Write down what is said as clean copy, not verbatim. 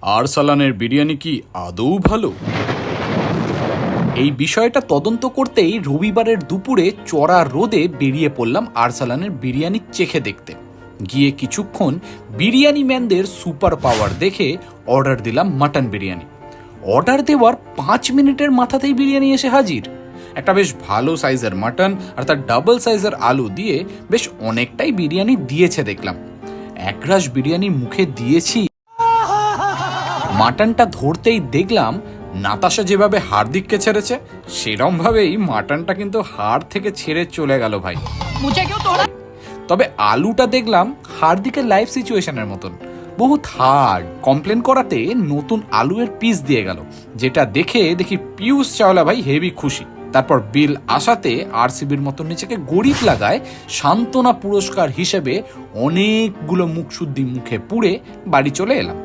আরসালানের বিরিয়ানি কি আদৌ ভালো? এই বিষয়টা তদন্ত করতেই রবিবারের দুপুরে চড়া রোদে বেরিয়ে পড়লাম আরসালানের বিরিয়ানি চেখে দেখতে। গিয়ে কিছুক্ষণ বিরিয়ানি ম্যানদের সুপার পাওয়ার দেখে অর্ডার দিলাম মাটন বিরিয়ানি। অর্ডার দেওয়ার ৫ মিনিটের মাথাতেই বিরিয়ানি এসে হাজির। একটা বেশ ভালো সাইজের মাটন আর তার ডাবল সাইজের আলু দিয়ে বেশ অনেকটাই বিরিয়ানি দিয়েছে দেখলাম। একরাশ বিরিয়ানি মুখে দিয়েছি, মাটনটা ধরতেই দেখলাম নাতাশা যেভাবে হার্দিককে ছেড়েছে সেরম ভাবেই মাটনটা কিন্তু হাড় থেকে ছেড়ে চলে গেল ভাই। তবে আলুটা দেখলাম হার্দিকের লাইফ সিচুয়েশনের মতন বহুত হার্ড। কমপ্লেন করাতে নতুন আলুয়ের পিস দিয়ে গেল, যেটা দেখি পিয়ুষ চাওলা ভাই হেভি খুশি। তারপর বিল আসাতে আরসিবির মতন নিজেকে গরিব লাগায় সান্ত্বনা পুরস্কার হিসেবে অনেকগুলো মুখশুদ্ধি মুখে পুড়ে বাড়ি চলে এলাম।